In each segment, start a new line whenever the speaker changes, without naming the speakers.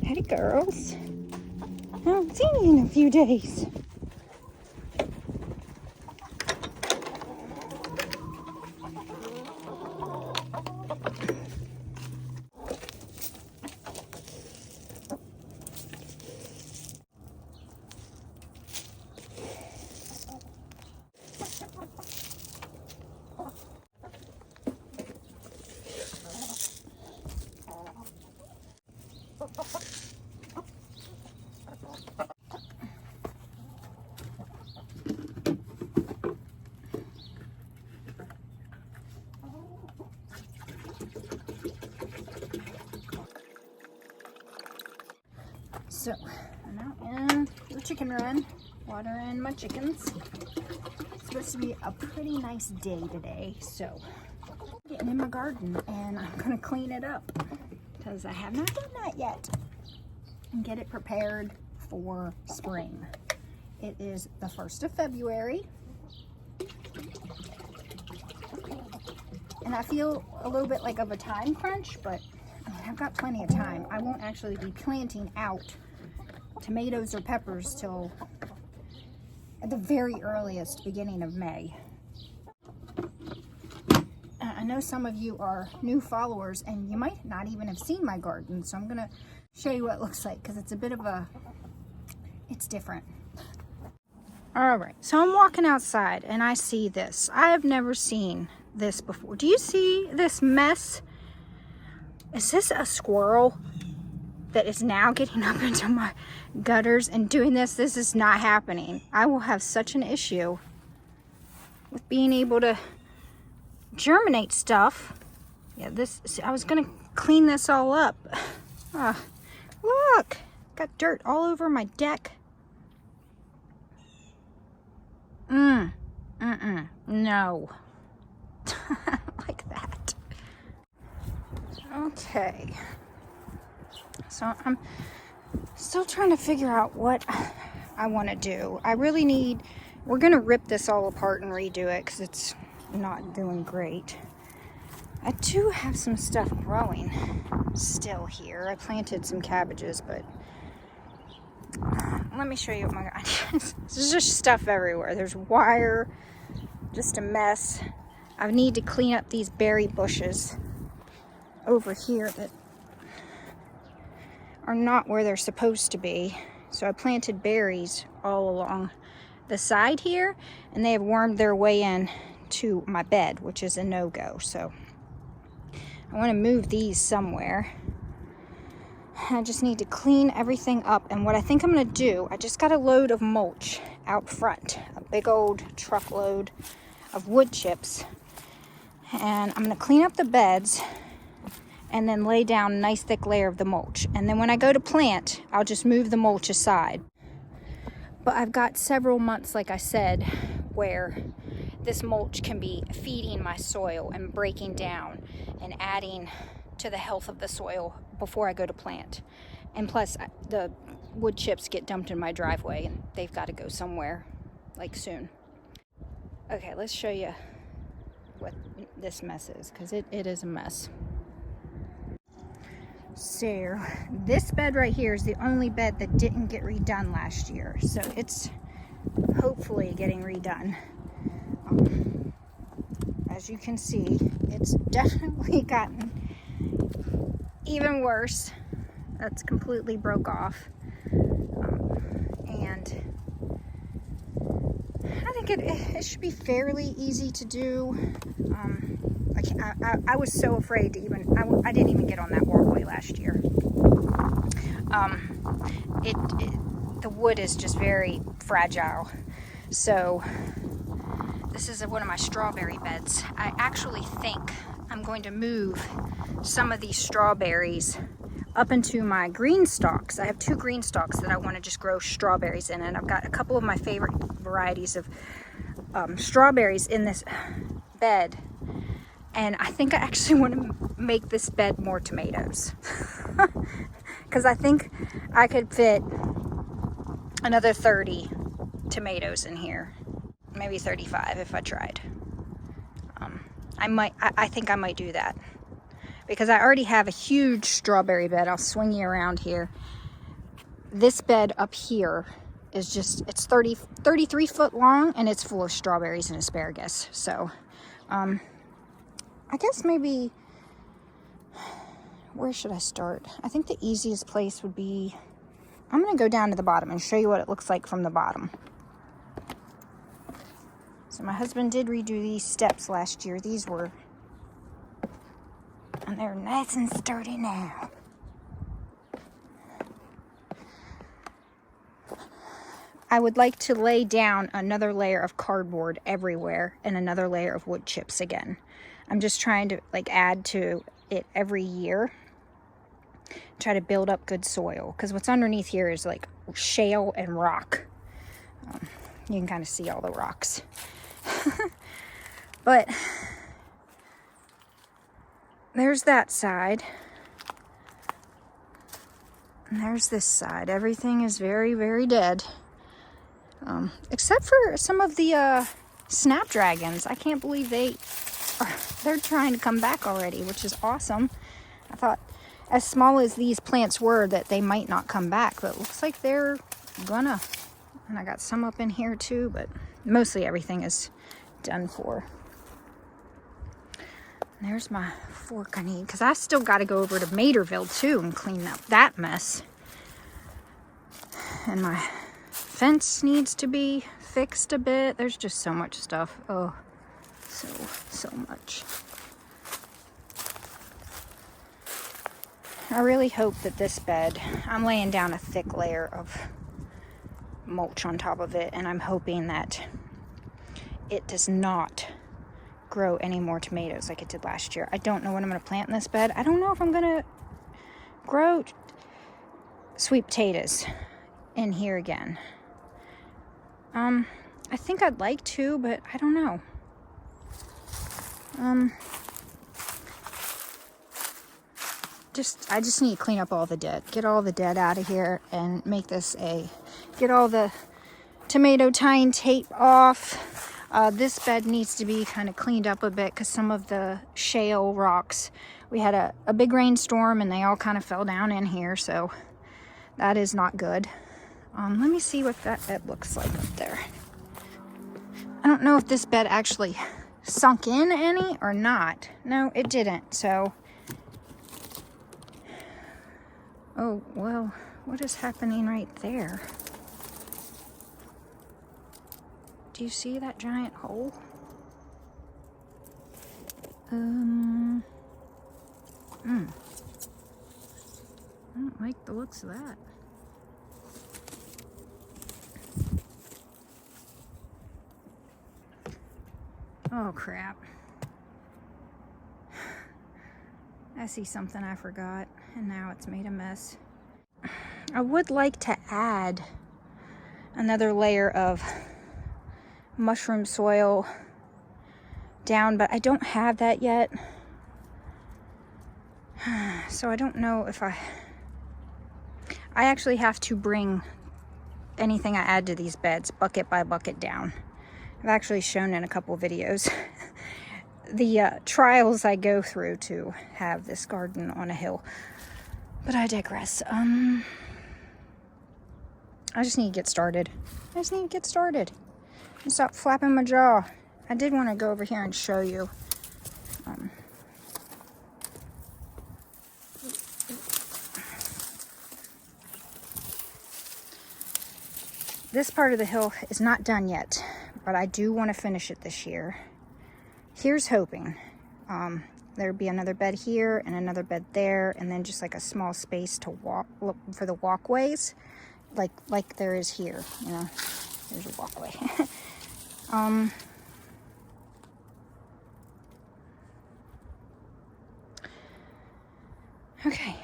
Hey girls. I haven't seen you in a few days. So, I'm out in the chicken run, watering my chickens. It's supposed to be a pretty nice day today, so I'm getting in my garden and I'm gonna clean it up because I have not done that yet and get it prepared for spring. It is the 1st of February and I feel a little bit like of a time crunch, but I mean, I've got plenty of time. I won't actually be planting out tomatoes or peppers till at the very earliest beginning of May. I know some of you are new followers and you might not even have seen my garden, so I'm gonna show you what it looks like because it's a bit of it's different. All right, so I'm walking outside and I see this. I have never seen this before. Do you see this mess? Is this a squirrel that is now getting up into my gutters and doing this? This is not happening. I will have such an issue with being able to germinate stuff. Yeah, I was gonna clean this all up. Look, got dirt all over my deck. No. Like that. Okay. So I'm still trying to figure out what I want to do. We're going to rip this all apart and redo it because it's not doing great. I do have some stuff growing still here. I planted some cabbages, but let me show you what my there's just stuff everywhere. There's wire, just a mess. I need to clean up these berry bushes over here that are not where they're supposed to be. So I planted berries all along the side here and they have wormed their way in to my bed, which is a no-go. So I want to move these somewhere. I just need to clean everything up, and what I think I'm going to do, I just got a load of mulch out front, a big old truckload of wood chips, and I'm going to clean up the beds and then lay down a nice thick layer of the mulch, and then when I go to plant, I'll just move the mulch aside. But I've got several months, like I said, where this mulch can be feeding my soil and breaking down and adding to the health of the soil before I go to plant. And plus, the wood chips get dumped in my driveway and they've got to go somewhere, like soon. Okay, let's show you what this mess is, because it is a mess. So this bed right here is the only bed that didn't get redone last year, so it's hopefully getting redone. As you can see, it's definitely gotten even worse. That's completely broke off, and I think it should be fairly easy to do. I was so afraid to even, I didn't even get on that walkway last year. The wood is just very fragile. So this is one of my strawberry beds. I actually think I'm going to move some of these strawberries up into my green stalks. I have 2 green stalks that I want to just grow strawberries in, and I've got a couple of my favorite varieties of strawberries in this bed, and I think I actually want to make this bed more tomatoes because I think I could fit another 30 tomatoes in here, maybe 35 if I tried. I think I might do that because I already have a huge strawberry bed. I'll swing you around here. this bed up here is just, it's 33 foot long, and it's full of strawberries and asparagus. So I guess maybe, where should I start? I think the easiest place would be, I'm going to go down to the bottom and show you what it looks like from the bottom. So my husband did redo these steps last year. These were, and they're nice and sturdy now. I would like to lay down another layer of cardboard everywhere and another layer of wood chips again. I'm just trying to like add to it every year. Try to build up good soil, because what's underneath here is like shale and rock. You can kind of see all the rocks. But there's that side. And there's this side. Everything is very, very dead. Except for some of the snapdragons. I can't believe they're trying to come back already, which is awesome. I thought, as small as these plants were, that they might not come back, but it looks like they're gonna. And I got some up in here too, but mostly everything is done for. And there's my fork I need, because I still got to go over to Materville too and clean up that mess. And my fence needs to be fixed a bit. There's just so much stuff. Oh, so much. I really hope that this bed, I'm laying down a thick layer of mulch on top of it, and I'm hoping that it does not grow any more tomatoes like it did last year. I don't know what I'm going to plant in this bed. I don't know if I'm going to grow sweet potatoes in here again. I think I'd like to, but I don't know. I just need to clean up all the dead. Get all the dead out of here and make this get all the tomato tying tape off. This bed needs to be kind of cleaned up a bit, because some of the shale rocks, we had a big rainstorm and they all kind of fell down in here, so that is not good. Let me see what that bed looks like up there. I don't know if this bed actually sunk in any or not. No, it didn't. So, oh, well, what is happening right there? Do you see that giant hole? I don't like the looks of that. Oh, crap. I see something I forgot, and now it's made a mess. I would like to add another layer of mushroom soil down, but I don't have that yet. So I don't know if I actually have to bring anything I add to these beds bucket by bucket down. I've actually shown in a couple of videos the trials I go through to have this garden on a hill. But I digress. I just need to get started. And stop flapping my jaw. I did want to go over here and show you. This part of the hill is not done yet, but I do want to finish it this year. Here's hoping. There'd be another bed here and another bed there, and then just like a small space to walk for the walkways, like there is here. You know, there's a walkway. Okay.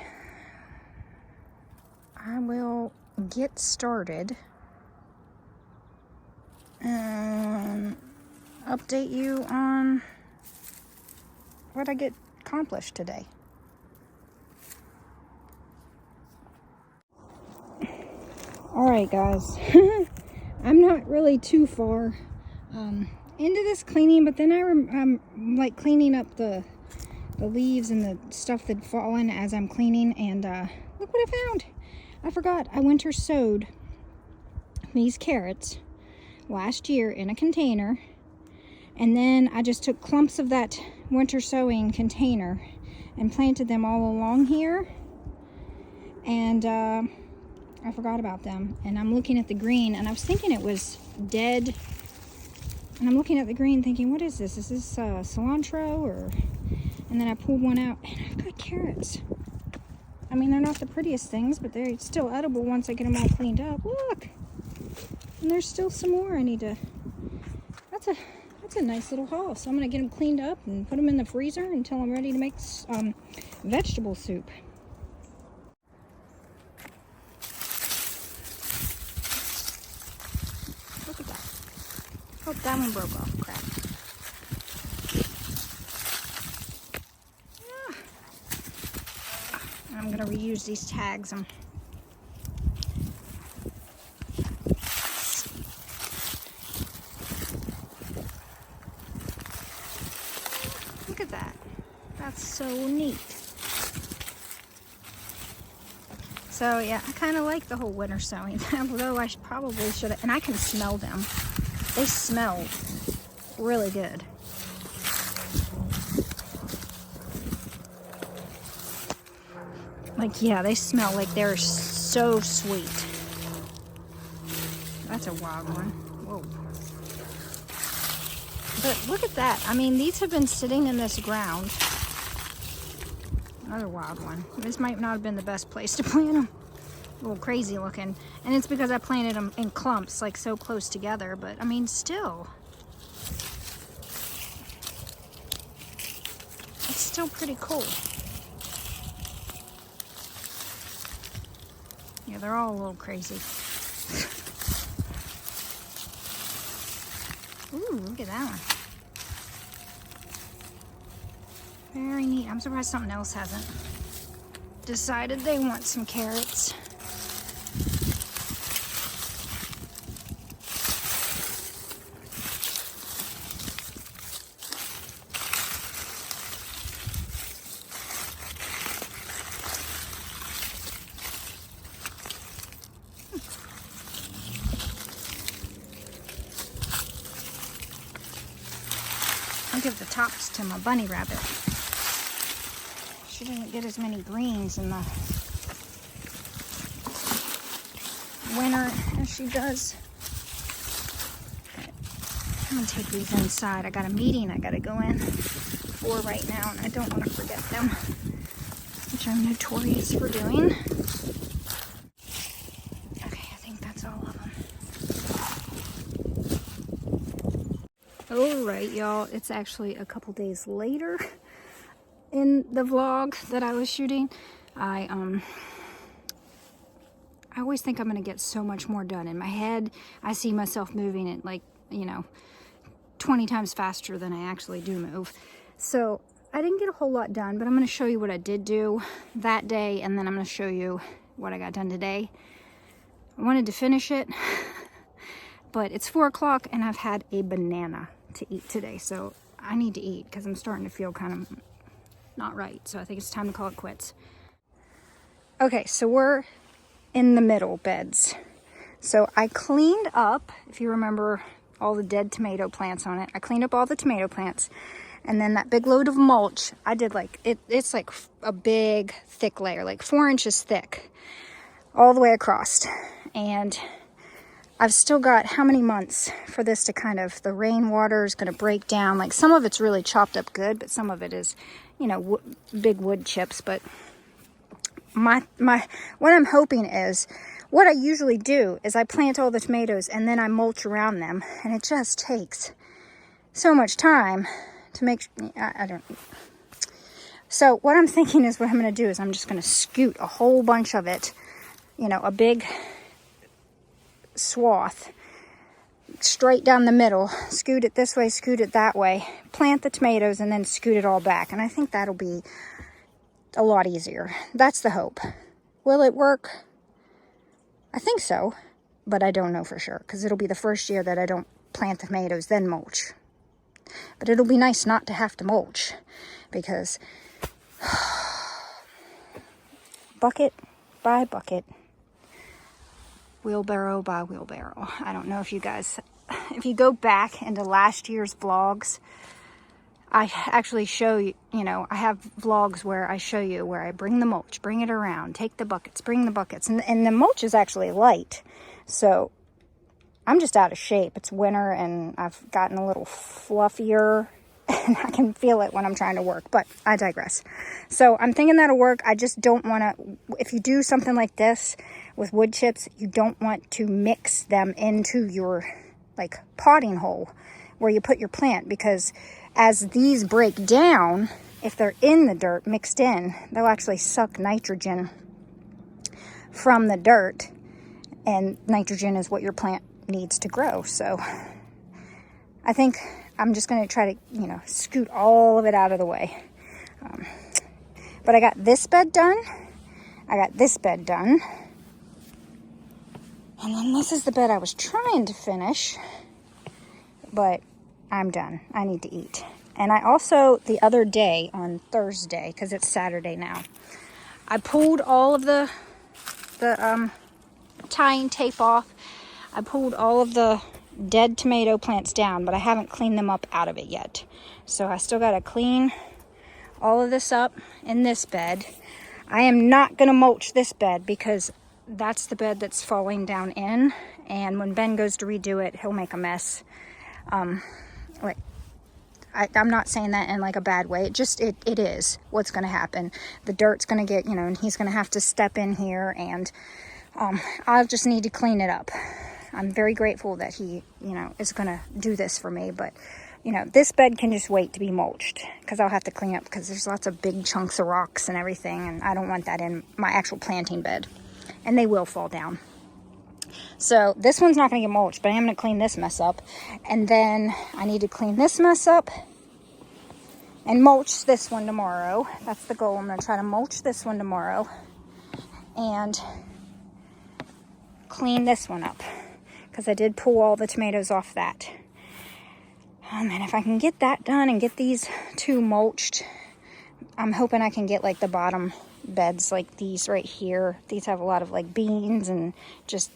I will get started and update you on what I get accomplished today. Alright guys, I'm not really too far into this cleaning, but then I'm like cleaning up the leaves and the stuff that fallen as I'm cleaning, and look what I found. I forgot, I winter sowed these carrots last year in a container, and then I just took clumps of that winter sowing container and planted them all along here, and I forgot about them. And I'm looking at the green, and I was thinking it was dead, and I'm looking at the green thinking, what is this? Is this cilantro? Or... And then I pulled one out, and I've got carrots. I mean, they're not the prettiest things, but they're still edible once I get them all cleaned up. Look! And there's still some more I need to... That's a nice little haul. So I'm going to get them cleaned up and put them in the freezer until I'm ready to make vegetable soup. Look at that. Oh, that one broke off. Crap. I'm going to reuse these tags. Look at that. That's so neat. So yeah, I kind of like the whole winter sowing, although I probably should have, and I can smell them. They smell really good. Like, yeah, they smell like they're so sweet. That's a wild one. Whoa. But look at that. I mean, these have been sitting in this ground. Another wild one. This might not have been the best place to plant them. A little crazy looking. And it's because I planted them in clumps, like so close together. But, I mean, still. It's still pretty cool. Yeah, they're all a little crazy. Ooh, look at that one. Very neat. I'm surprised something else hasn't decided they want some carrots. I'll give the tops to my bunny rabbit. She doesn't get as many greens in the winter as she does. I'm gonna take these inside. I got a meeting I gotta go in for right now, and I don't want to forget them, which I'm notorious for doing. Okay, I think that's all of them. Alright, y'all, it's actually a couple days later in the vlog that I was shooting. I always think I'm gonna get so much more done. In my head, I see myself moving it like, 20 times faster than I actually do move. So I didn't get a whole lot done, but I'm gonna show you what I did do that day, and then I'm gonna show you what I got done today. I wanted to finish it, but it's 4 o'clock and I've had a banana to eat today. So I need to eat because I'm starting to feel kind of not right. So I think it's time to call it quits. Okay, so we're in the middle beds. So I cleaned up, if you remember, all the dead tomato plants on it. I cleaned up all the tomato plants, and then that big load of mulch, I did like, it's like a big thick layer, like 4 inches thick, all the way across. And I've still got how many months for this to kind of, the rainwater is going to break down. Like some of it's really chopped up good, but some of it is, big wood chips. But what I'm hoping is, what I usually do is I plant all the tomatoes and then I mulch around them, and it just takes so much time to make, I don't. So what I'm thinking is, what I'm going to do is I'm just going to scoot a whole bunch of it, a big swath straight down the middle, scoot it this way, scoot it that way, plant the tomatoes, and then scoot it all back. And I think that'll be a lot easier. That's the hope. Will it work? I think so, but I don't know for sure, because it'll be the first year that I don't plant the tomatoes, then mulch. But it'll be nice not to have to mulch, because bucket by bucket, wheelbarrow by wheelbarrow. I don't know if you guys, if you go back into last year's vlogs, I actually show you, I have vlogs where I show you where I bring the mulch, bring it around, take the buckets, bring the buckets. And the mulch is actually light. So I'm just out of shape. It's winter and I've gotten a little fluffier and I can feel it when I'm trying to work, but I digress. So I'm thinking that'll work. I just don't want to, if you do something like this with wood chips, you don't want to mix them into your like potting hole where you put your plant, because as these break down, if they're in the dirt mixed in, they'll actually suck nitrogen from the dirt, and nitrogen is what your plant needs to grow. So I think I'm just going to try to, scoot all of it out of the way. But I got this bed done. I got this bed done. And then this is the bed I was trying to finish, but I'm done. I need to eat. And I also, the other day on Thursday, because it's Saturday now, I pulled all of the tying tape off. I pulled all of the dead tomato plants down, but I haven't cleaned them up out of it yet. So I still got to clean all of this up in this bed. I am not going to mulch this bed because that's the bed that's falling down in, and when Ben goes to redo it, he'll make a mess. I'm not saying that in like a bad way. It is what's going to happen. The dirt's going to get, and he's going to have to step in here, and I'll just need to clean it up. I'm very grateful that he, is going to do this for me, but this bed can just wait to be mulched because I'll have to clean up because there's lots of big chunks of rocks and everything, and I don't want that in my actual planting bed, and they will fall down. So this one's not going to get mulched, but I am going to clean this mess up. And then I need to clean this mess up and mulch this one tomorrow. That's the goal. I'm going to try to mulch this one tomorrow and clean this one up because I did pull all the tomatoes off that. And if I can get that done and get these two mulched, I'm hoping I can get like the bottom beds like these right here. These have a lot of like beans and just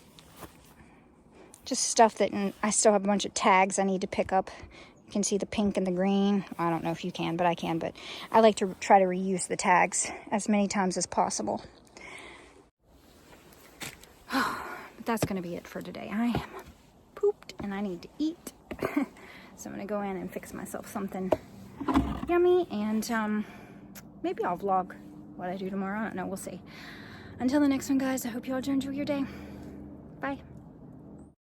stuff that, and I still have a bunch of tags I need to pick up. You can see the pink and the green. I don't know if you can, but I can. But I like to try to reuse the tags as many times as possible. But that's going to be it for today. I am pooped and I need to eat. So I'm going to go in and fix myself something yummy, and maybe I'll vlog what I do tomorrow. I don't know. We'll see. Until the next one, guys, I hope you all enjoy your day. Bye.